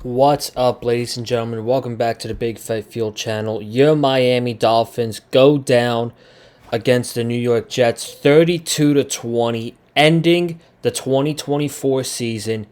What's up, ladies and gentlemen? Welcome back to the Big Fight Field channel. Your Miami Dolphins go down against the New York Jets 32-20, ending the 2024 season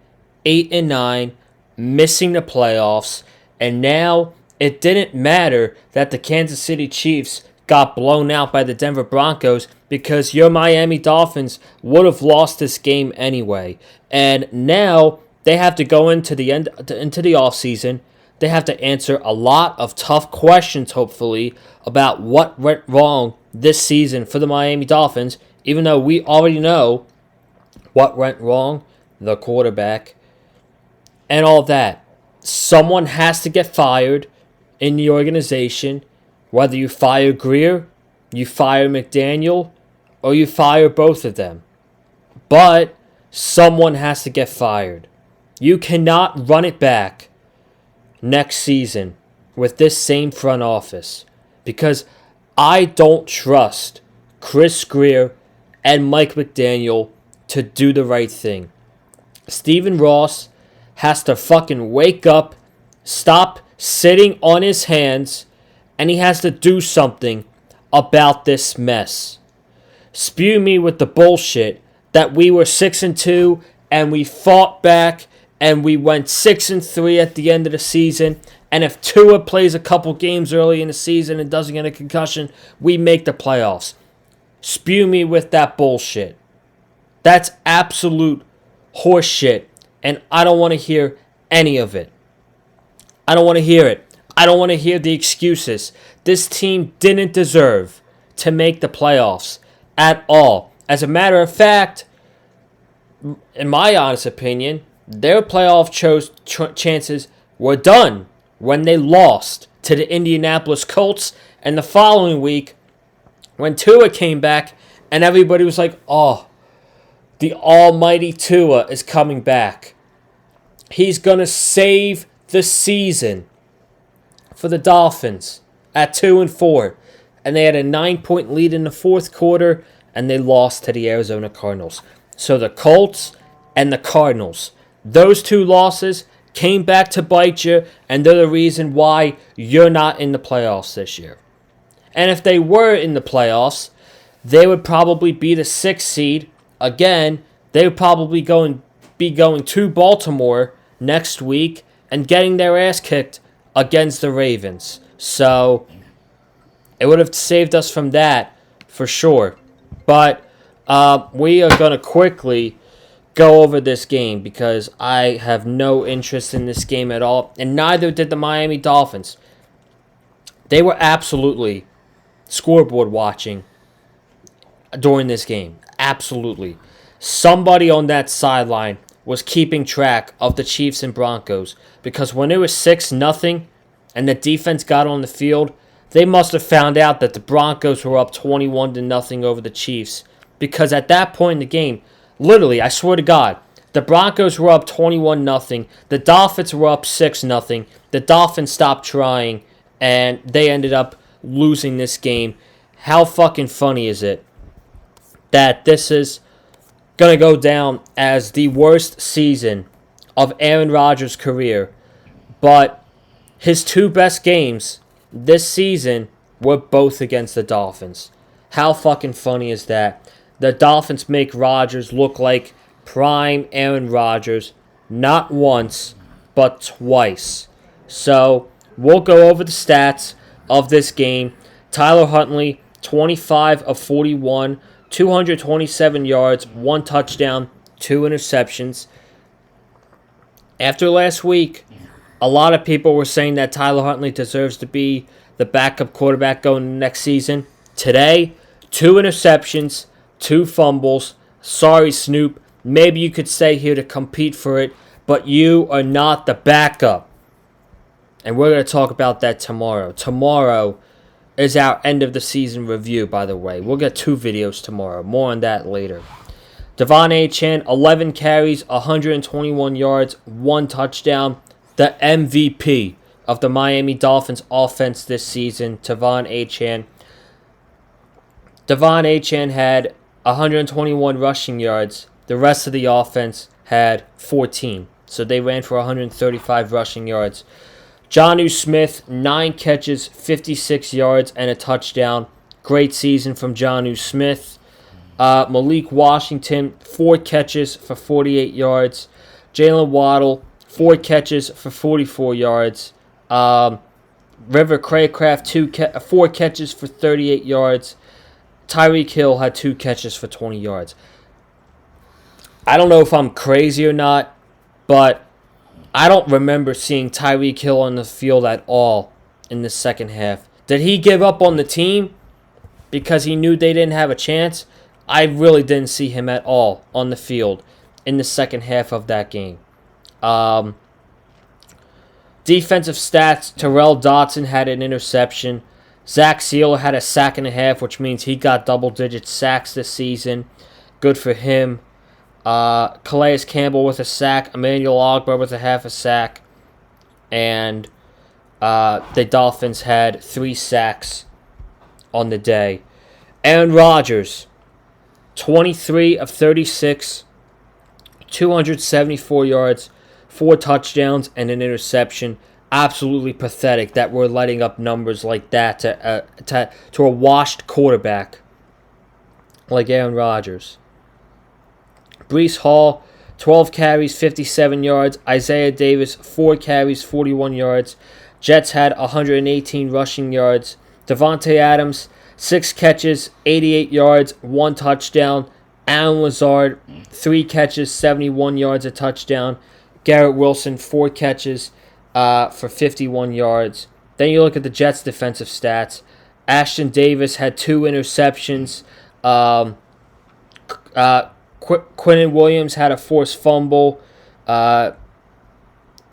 8-9, missing the playoffs. And now it didn't matter that the Kansas City Chiefs got blown out by the Denver Broncos because your Miami Dolphins would have lost this game anyway. And now they have to go into the offseason. They have to answer a lot of tough questions, hopefully, about what went wrong this season for the Miami Dolphins, even though we already know what went wrong, the quarterback, and all that. Someone has to get fired in the organization, whether you fire Greer, you fire McDaniel, or you fire both of them. But someone has to get fired. You cannot run it back next season with this same front office because I don't trust Chris Greer and Mike McDaniel to do the right thing. Stephen Ross has to fucking wake up, stop sitting on his hands, and he has to do something about this mess. Spew me with the bullshit that we were 6-2 and we fought back and we went 6-3 at the end of the season. And if Tua plays a couple games early in the season and doesn't get a concussion, we make the playoffs. Spew me with that bullshit. That's absolute horseshit. And I don't want to hear any of it. I don't want to hear it. I don't want to hear the excuses. This team didn't deserve to make the playoffs at all. As a matter of fact, in my honest opinion, their playoff chances were done when they lost to the Indianapolis Colts. And the following week, when Tua came back, and everybody was like, oh, the almighty Tua is coming back. He's going to save the season for the Dolphins at 2-4. And they had a 9-point lead in the fourth quarter, and they lost to the Arizona Cardinals. So the Colts and the Cardinals, those two losses came back to bite you, and they're the reason why you're not in the playoffs this year. And if they were in the playoffs, they would probably be the 6th seed. Again, they would probably be going to Baltimore next week and getting their ass kicked against the Ravens. So it would have saved us from that for sure. But we are going to quickly go over this game because I have no interest in this game at all, and neither did the Miami Dolphins. They were absolutely scoreboard watching during this game. Absolutely. Somebody on that sideline was keeping track of the Chiefs and Broncos because when it was 6-0 and the defense got on the field, they must have found out that the Broncos were up 21-0 over the Chiefs because at that point in the game, literally, I swear to God, the Broncos were up 21-0. The Dolphins were up 6-0. The Dolphins stopped trying, and they ended up losing this game. How fucking funny is it that this is going to go down as the worst season of Aaron Rodgers' career, but his two best games this season were both against the Dolphins? How fucking funny is that? The Dolphins make Rodgers look like prime Aaron Rodgers, not once, but twice. So, we'll go over the stats of this game. Tyler Huntley, 25 of 41, 227 yards, 1 touchdown, 2 interceptions. After last week, a lot of people were saying that Tyler Huntley deserves to be the backup quarterback going into next season. Today, 2 interceptions, 2 fumbles. Sorry, Snoop. Maybe you could stay here to compete for it, but you are not the backup. And we're going to talk about that tomorrow. Tomorrow is our end of the season review, by the way. We'll get 2 videos tomorrow. More on that later. Devon Achane, 11 carries, 121 yards, 1 touchdown. The MVP of the Miami Dolphins offense this season, Devon Achane. Devon Achane had 121 rushing yards. The rest of the offense had 14. So they ran for 135 rushing yards. Jonnu Smith, 9 catches, 56 yards, and a touchdown. Great season from Jonnu Smith. Malik Washington, 4 catches for 48 yards. Jalen Waddle, 4 catches for 44 yards. River Craycraft, 4 catches for 38 yards. Tyreek Hill had 2 catches for 20 yards. I don't know if I'm crazy or not, but I don't remember seeing Tyreek Hill on the field at all in the second half. Did he give up on the team because he knew they didn't have a chance? I really didn't see him at all on the field in the second half of that game. Defensive stats, Terrell Dotson had an interception. Zach Sealer had a sack and a half, which means he got double-digit sacks this season. Good for him. Calais Campbell with a sack. Emmanuel Ogbah with a half a sack. And the Dolphins had 3 sacks on the day. Aaron Rodgers, 23 of 36, 274 yards, 4 touchdowns, and an interception. Absolutely pathetic that we're letting up numbers like that to a washed quarterback like Aaron Rodgers. Breece Hall, 12 carries, 57 yards. Isaiah Davis, 4 carries, 41 yards. Jets had 118 rushing yards. Davante Adams, 6 catches, 88 yards, 1 touchdown. Allen Lazard, 3 catches, 71 yards, a touchdown. Garrett Wilson, 4 catches for 51 yards. Then you look at the Jets' defensive stats. Ashton Davis had 2 interceptions. Quinnen Williams had a forced fumble. Javon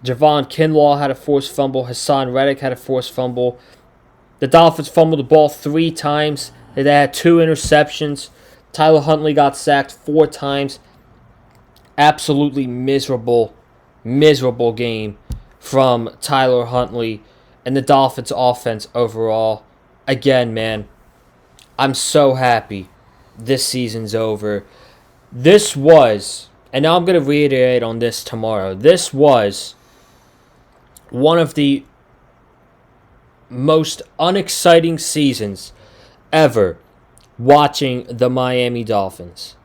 Kinlaw had a forced fumble. Hassan Reddick had a forced fumble. The Dolphins fumbled the ball 3 times. They had 2 interceptions. Tyler Huntley got sacked 4 times. Absolutely miserable game from Tyler Huntley and the Dolphins offense overall. Again, man, I'm so happy this season's over. This was, and now I'm going to reiterate on this tomorrow, this was one of the most unexciting seasons ever watching the Miami Dolphins.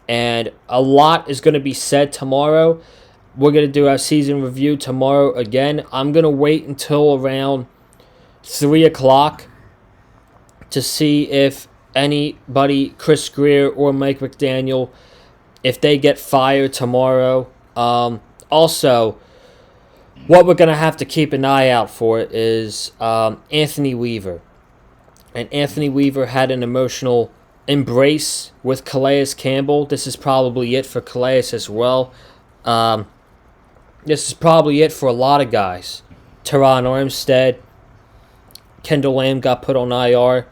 And a lot is going to be said tomorrow. We're going to do our season review tomorrow again. I'm going to wait until around 3 o'clock to see if anybody, Chris Greer or Mike McDaniel, if they get fired tomorrow. Also, what we're going to have to keep an eye out for is Anthony Weaver. And Anthony Weaver had an emotional embrace with Calais Campbell. This is probably it for Calais as well. This is probably it for a lot of guys. Teron Armstead, Kendall Lamb got put on IR.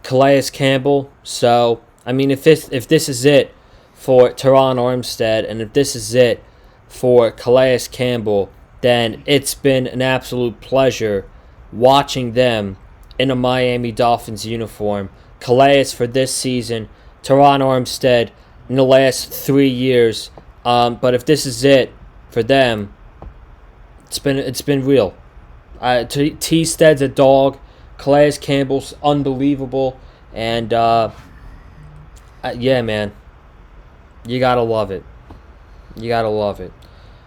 Calais Campbell. So, I mean, if this is it for Teron Armstead, and if this is it for Calais Campbell, then it's been an absolute pleasure watching them in a Miami Dolphins uniform. Calais for this season, Teron Armstead in the last 3 years. But if this is it for them, it's been real. T-Stead's a dog. Calais Campbell's unbelievable. And, yeah, man. You gotta love it. You gotta love it.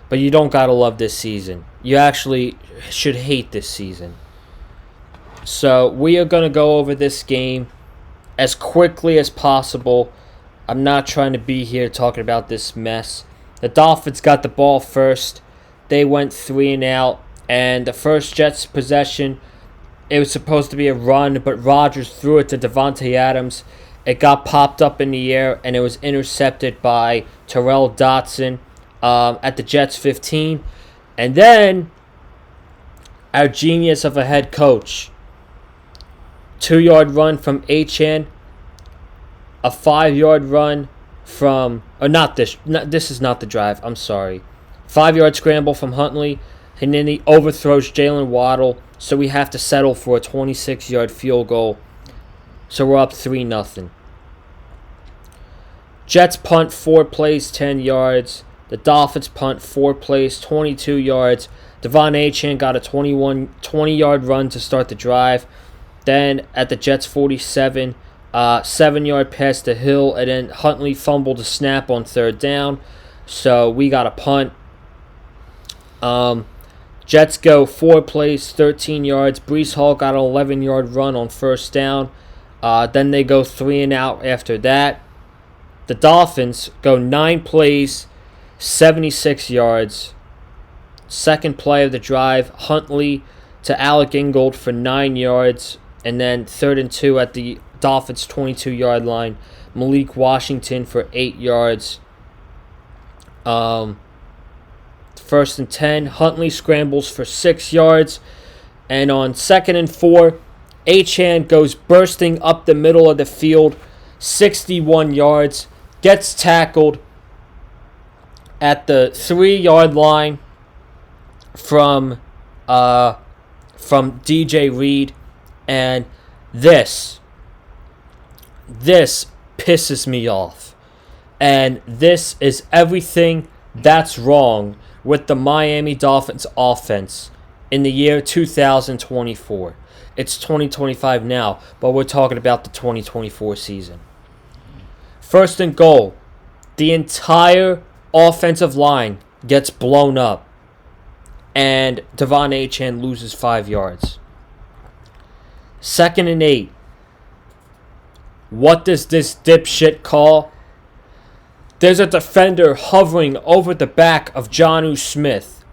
But you don't gotta love this season. You actually should hate this season. So, we are gonna go over this game as quickly as possible. I'm not trying to be here talking about this mess. The Dolphins got the ball first. They went 3 and out. And the first Jets possession, it was supposed to be a run, but Rodgers threw it to Davante Adams. It got popped up in the air, and it was intercepted by Terrell Dotson at the Jets 15. And then, our genius of a head coach, 2-yard run from Achane, a 5-yard run from, this is not the drive, I'm sorry. 5-yard scramble from Huntley, and then he overthrows Jalen Waddle, so we have to settle for a 26-yard field goal. So we're up 3-0. Jets punt 4 plays, 10 yards. The Dolphins punt 4 plays, 22 yards. Devon Achane got a 20-yard run to start the drive. Then at the Jets 47, 7-yard pass to Hill, and then Huntley fumbled a snap on 3rd down. So we got a punt. Jets go 4 plays, 13 yards. Breece Hall got an 11-yard run on 1st down. Then they go 3 and out after that. The Dolphins go 9 plays, 76 yards. Second play of the drive, Huntley to Alec Ingold for 9 yards. And then 3rd and 2 at the Dolphins' 22-yard line. Malik Washington for 8 yards. 1st and 10, Huntley scrambles for 6 yards. And on 2nd and 4, Achane goes bursting up the middle of the field, 61 yards. Gets tackled at the 3-yard line from DJ Reed, and this pisses me off, and this is everything that's wrong with the Miami Dolphins offense in the year 2024. It's 2025 now, but we're talking about the 2024 season. 1st and goal, the entire offensive line gets blown up, and Devon Achane loses 5 yards. 2nd and 8, what does this dipshit call? There's a defender hovering over the back of Jonnu Smith,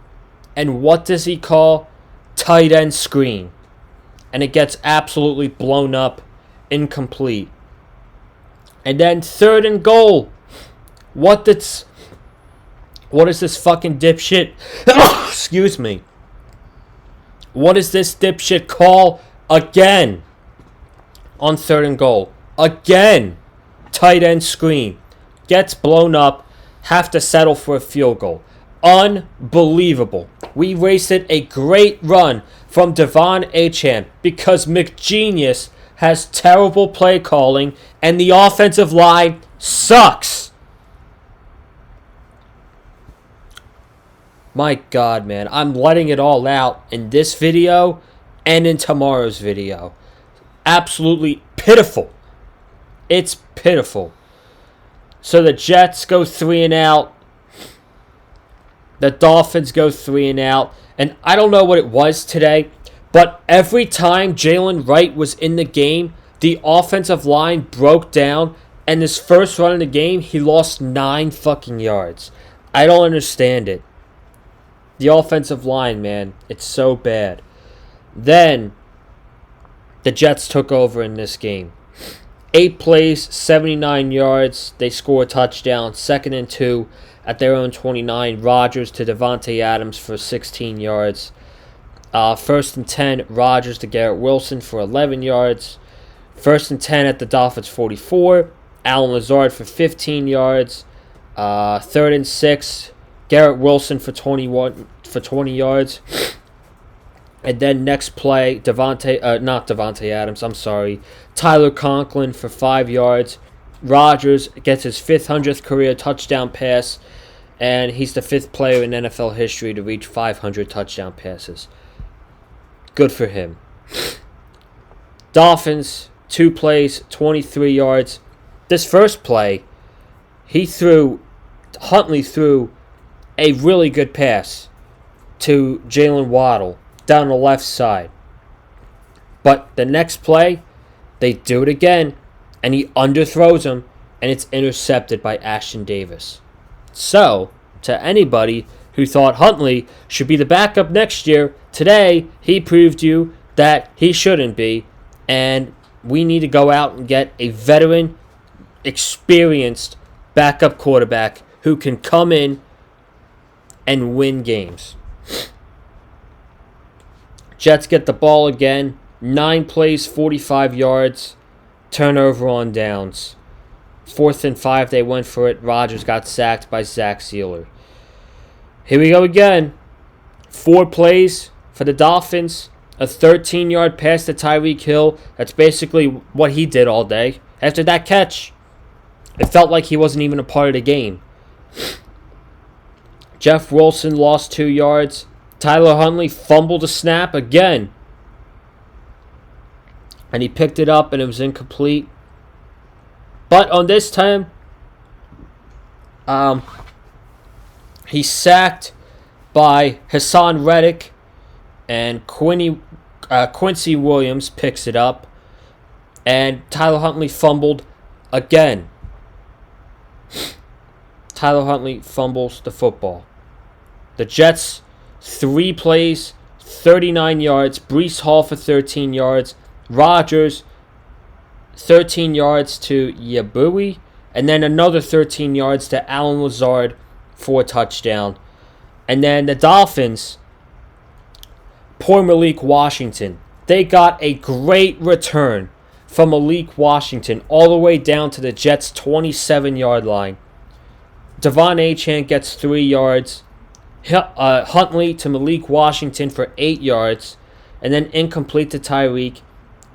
and what does he call? Tight end screen, and it gets absolutely blown up, incomplete. And then 3rd and goal. What is this fucking dipshit? Excuse me. What does this dipshit call again on 3rd and goal? Again. Tight end screen. Gets blown up. Have to settle for a field goal. Unbelievable. We wasted a great run from Devon Achane because McGenius has terrible play calling, and the offensive line sucks. My God, man. I'm letting it all out in this video and in tomorrow's video. Absolutely pitiful. It's pitiful. So the Jets go 3 and out. The Dolphins go 3 and out. And I don't know what it was today, but every time Jalen Wright was in the game, the offensive line broke down, and this first run in the game, he lost 9 fucking yards. I don't understand it. The offensive line, man, it's so bad. Then, the Jets took over in this game. 8 plays, 79 yards. They score a touchdown. 2nd and 2 at their own 29. Rodgers to Devontae Adams for 16 yards. 1st and 10, Rodgers to Garrett Wilson for 11 yards. 1st and 10 at the Dolphins 44. Allen Lazard for 15 yards. 3rd and 6, Garrett Wilson for 20 yards. And then next play, not Devontae Adams, I'm sorry. Tyler Conklin for 5 yards. Rodgers gets his 500th career touchdown pass, and he's the 5th player in NFL history to reach 500 touchdown passes. Good for him. Dolphins, 2 plays, 23 yards. This first play, Huntley threw a really good pass to Jalen Waddle down the left side. But the next play, they do it again, and he underthrows him, and it's intercepted by Ashton Davis. So, to anybody who thought Huntley should be the backup next year, today he proved you that he shouldn't be, and we need to go out and get a veteran, experienced backup quarterback who can come in and win games. Jets get the ball again. 9 plays, 45 yards. Turnover on downs. 4th and 5, they went for it. Rodgers got sacked by Zach Sealer. Here we go again. 4 plays for the Dolphins. A 13-yard pass to Tyreek Hill. That's basically what he did all day. After that catch, it felt like he wasn't even a part of the game. Jeff Wilson lost 2 yards. Tyler Huntley fumbled a snap again. And he picked it up and it was incomplete. But on this time, he's sacked by Hassan Reddick, and Quincy Williams picks it up. And Tyler Huntley fumbled again. Tyler Huntley fumbles the football. The Jets, 3 plays, 39 yards. Breece Hall for 13 yards. Rodgers, 13 yards to Yabui. And then another 13 yards to Allen Lazard for a touchdown. And then the Dolphins, poor Malik Washington. They got a great return from Malik Washington all the way down to the Jets' 27-yard line. Devon Achane gets 3 yards. Huntley to Malik Washington for 8 yards. And then incomplete to Tyreek.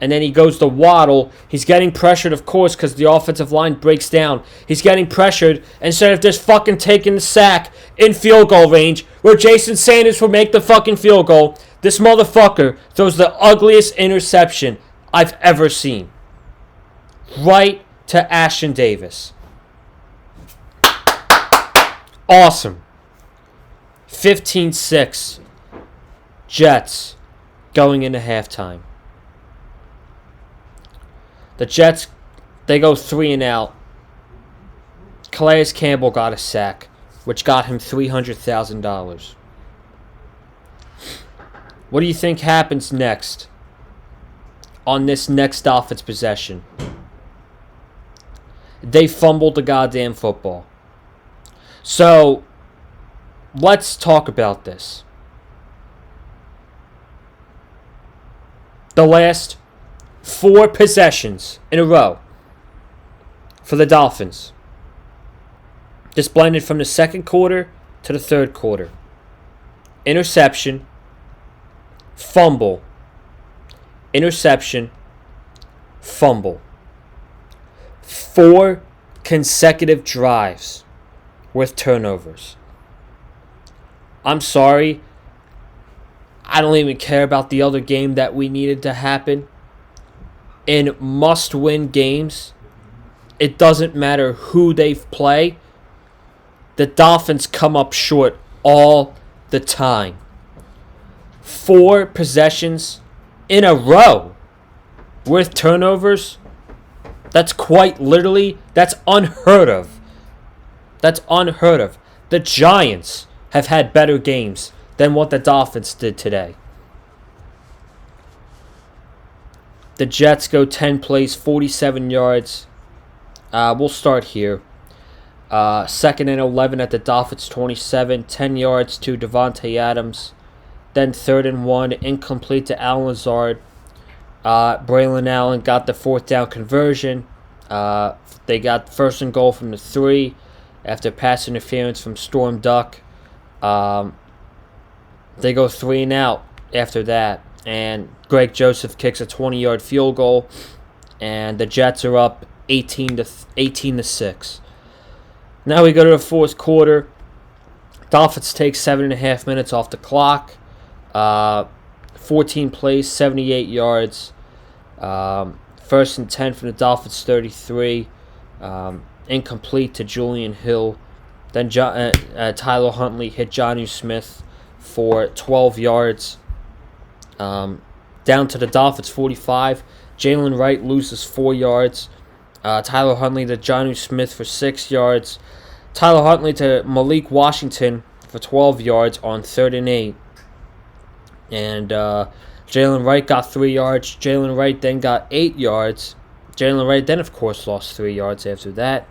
And then he goes to Waddle. He's getting pressured, of course, because the offensive line breaks down. He's getting pressured instead of just fucking taking the sack in field goal range where Jason Sanders will make the fucking field goal. This motherfucker throws the ugliest interception I've ever seen. Right to Ashton Davis. Awesome. 15-6. Jets going into halftime. The Jets, they go 3 and out. Calais Campbell got a sack, which got him $300,000. What do you think happens next on this next offense possession? They fumbled the goddamn football. So, let's talk about this. The last 4 possessions in a row for the Dolphins. This blended from the second quarter to the third quarter. Interception, fumble, interception, fumble. 4 consecutive drives with turnovers. I'm sorry. I don't even care about the other game that we needed to happen. In must-win games, it doesn't matter who they play. The Dolphins come up short all the time. 4 possessions in a row with turnovers. That's quite literally, that's unheard of. That's unheard of. The Giants have had better games than what the Dolphins did today. The Jets go 10 plays, 47 yards. We'll start here. 2nd and 11 at the Dolphins 27. 10 yards to Devontae Adams. Then 3rd and 1, incomplete to Allen Lazard. Braylon Allen got the 4th down conversion. They got 1st and goal from the 3 after pass interference from Storm Duck. They go 3 and out after that. And Greg Joseph kicks a 20-yard field goal, and the Jets are up 18-6. Now we go to the 4th quarter. Dolphins take 7.5 minutes off the clock. 14 plays, 78 yards. 1st and 10 from the Dolphins 33. Incomplete to Julian Hill. Then Tyler Huntley hit Jonnu Smith for 12 yards. Down to the Dolphins 45. Jalen Wright loses 4 yards. Tyler Huntley to Jonnu Smith for 6 yards. Tyler Huntley to Malik Washington for 12 yards on 3rd and 8. And Jalen Wright got 3 yards. Jalen Wright then got 8 yards. Jalen Wright then, of course, lost 3 yards after that.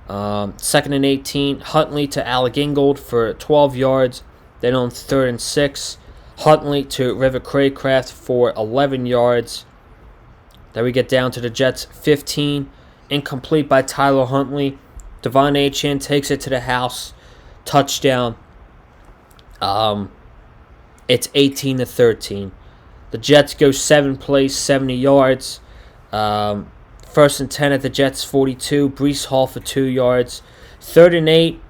2nd and 18. Huntley to Alec Ingold for 12 yards. Then on 3rd and 6. Huntley to River Craycraft for 11 yards. Then we get down to the Jets 15. Incomplete by Tyler Huntley. Devon Achane takes it to the house. Touchdown. It's 18-13. The Jets go 7 plays, 70 yards. 1st and 10 at the Jets 42. Breece Hall for 2 yards. 3rd and 8.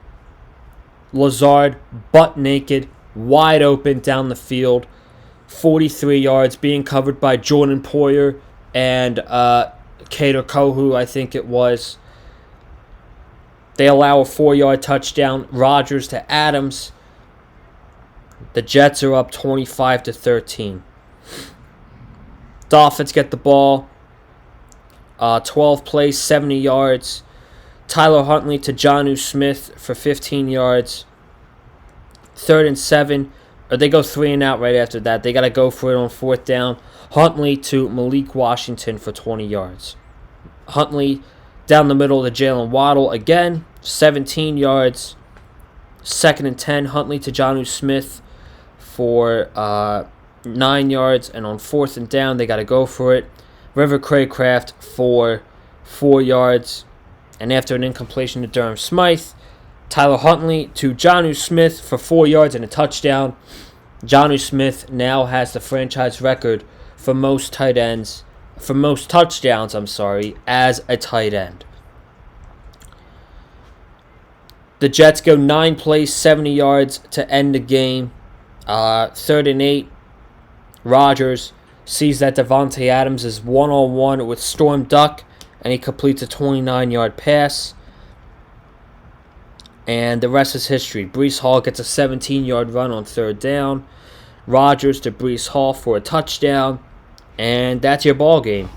Lazard, butt naked, wide open down the field, 43 yards, being covered by Jordan Poyer and Kader Kohu, I think it was. They allow a 4-yard touchdown. Rodgers to Adams. The Jets are up 25-13. Dolphins get the ball. 12 plays, 70 yards. Tyler Huntley to Jonnu Smith for 15 yards. 3rd and 7. Or they go 3 and out right after that. They got to go for it on 4th down. Huntley to Malik Washington for 20 yards. Huntley down the middle to Jalen Waddle again, 17 yards. 2nd and 10, Huntley to Jonnu Smith for 9 yards. And on 4th and down, they got to go for it. River Craycraft for 4 yards. And after an incompletion to Durham Smythe, Tyler Huntley to Jonnu Smith for 4 yards and a touchdown. Jonnu Smith now has the franchise record for most touchdowns, as a tight end. The Jets go 9 plays, 70 yards to end the game. 3rd and 8. Rodgers sees that Devontae Adams is one-on-one with Storm Duck, and he completes a 29-yard pass. And the rest is history. Breece Hall gets a 17-yard run on 3rd down. Rodgers to Breece Hall for a touchdown. And that's your ball game.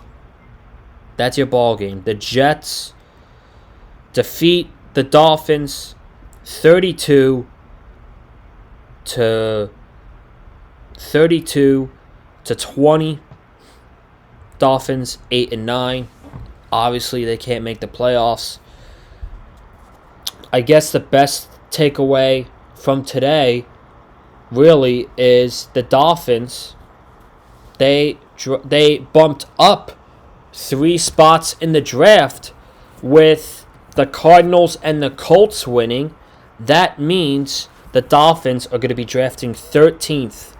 The Jets defeat the Dolphins 32 to 20. Dolphins 8-9. Obviously, they can't make the playoffs. I guess the best takeaway from today really is the Dolphins. They bumped up 3 spots in the draft with the Cardinals and the Colts winning. That means the Dolphins are going to be drafting 13th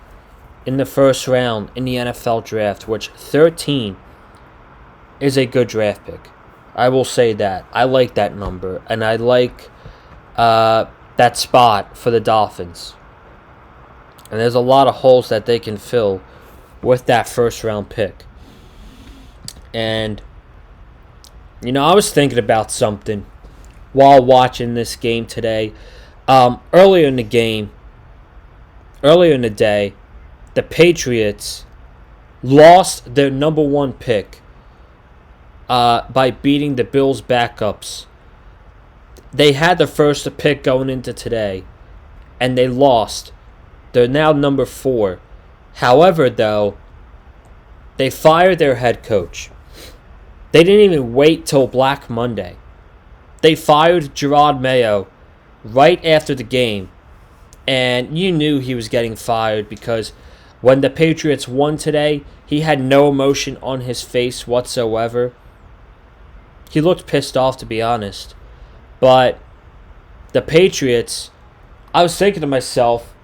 in the first round in the NFL draft, which 13 is a good draft pick. I will say that. I like that number, and I like that spot for the Dolphins. And there's a lot of holes that they can fill with that first round pick. And, I was thinking about something while watching this game today. Earlier in the day, the Patriots lost their number 1 pick by beating the Bills' backups. They had the first pick going into today, and they lost. They're now number 4. However, though, they fired their head coach. They didn't even wait till Black Monday. They fired Gerard Mayo right after the game, and you knew he was getting fired because when the Patriots won today, he had no emotion on his face whatsoever. He looked pissed off, to be honest. But the Patriots, I was thinking to myself,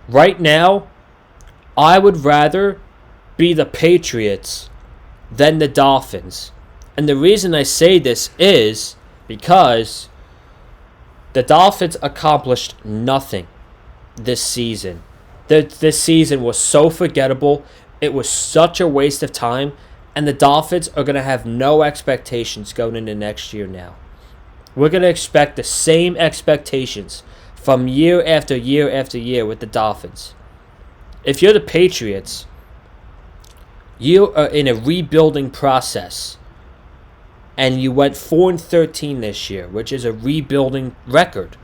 right now, I would rather be the Patriots than the Dolphins. And the reason I say this is because the Dolphins accomplished nothing this season. This season was so forgettable. It was such a waste of time. And the Dolphins are going to have no expectations going into next year now. We're going to expect the same expectations from year after year after year with the Dolphins. If you're the Patriots, you are in a rebuilding process. And you went 4-13 this year, which is a rebuilding record.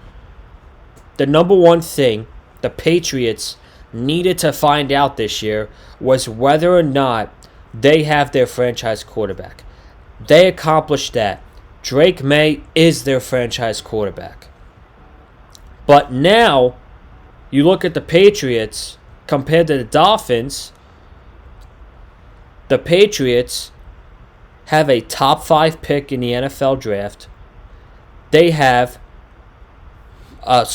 The number one thing the Patriots needed to find out this year was whether or not they have their franchise quarterback. They accomplished that. Drake May is their franchise quarterback. But now, you look at the Patriots compared to the Dolphins, the Patriots have a top 5 pick in the NFL draft. They have an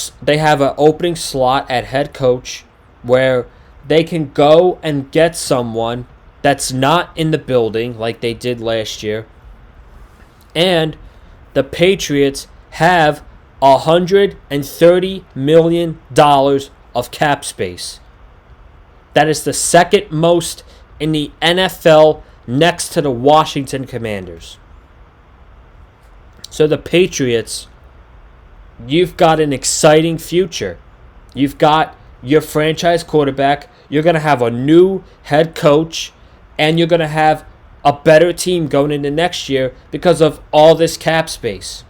opening slot at head coach where they can go and get someone that's not in the building like they did last year. And the Patriots have $130 million of cap space. That is the second most in the NFL, next to the Washington Commanders. So the Patriots, you've got an exciting future. You've got your franchise quarterback. You're going to have a new head coach. And you're going to have a better team going into next year because of all this cap space.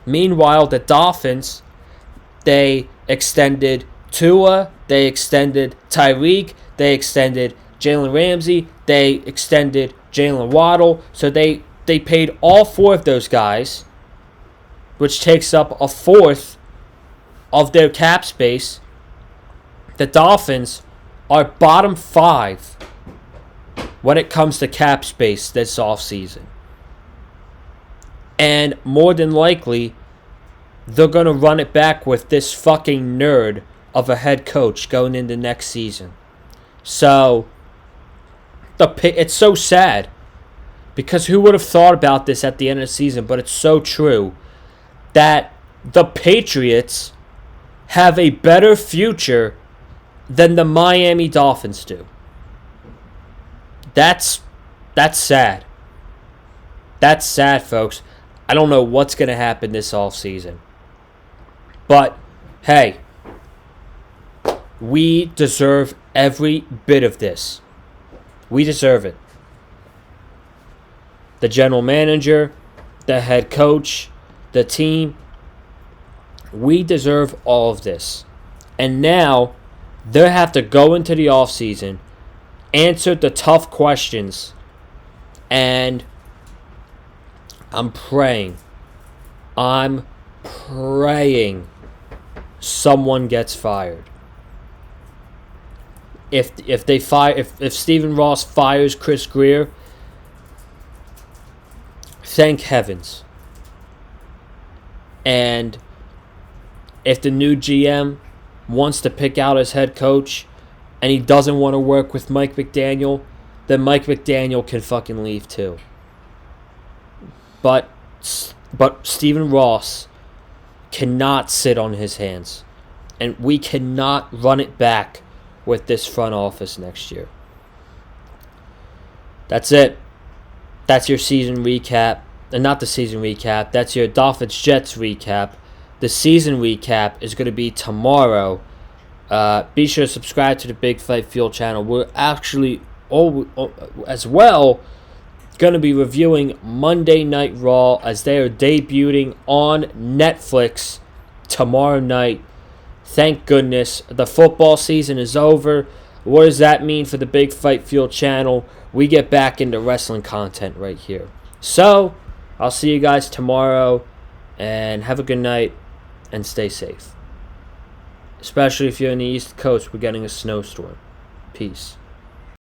Meanwhile, the Dolphins, they extended Tua. They extended Tyreek. They extended Jalen Ramsey. They extended Jalen Waddle. So they paid all four of those guys, which takes up a fourth of their cap space. The Dolphins are bottom 5 when it comes to cap space this offseason. And more than likely, they're going to run it back with this fucking nerd of a head coach going into next season. So, it's so sad. Because who would have thought about this at the end of the season? But it's so true that the Patriots have a better future than the Miami Dolphins do. That's sad. That's sad, folks. I don't know what's going to happen this offseason. But, hey, we deserve every bit of this. We deserve it. The general manager, the head coach, the team. We deserve all of this. And now, they have to go into the offseason, answer the tough questions, and I'm praying someone gets fired. If Stephen Ross fires Chris Greer, thank heavens. And if the new GM wants to pick out his head coach and he doesn't want to work with Mike McDaniel, then Mike McDaniel can fucking leave too. But Stephen Ross cannot sit on his hands. And we cannot run it back with this front office next year. That's it. That's your season recap. And not the season recap. That's your Dolphins-Jets recap. The season recap is going to be tomorrow. Be sure to subscribe to the Big Fight Fuel channel. We're actually, as well, going to be reviewing Monday Night Raw as they are debuting on Netflix tomorrow night. Thank goodness. The football season is over. What does that mean for the Big Fight Fuel channel? We get back into wrestling content right here. So, I'll see you guys tomorrow. And have a good night. And stay safe. Especially if you're in the East Coast, we're getting a snowstorm. Peace.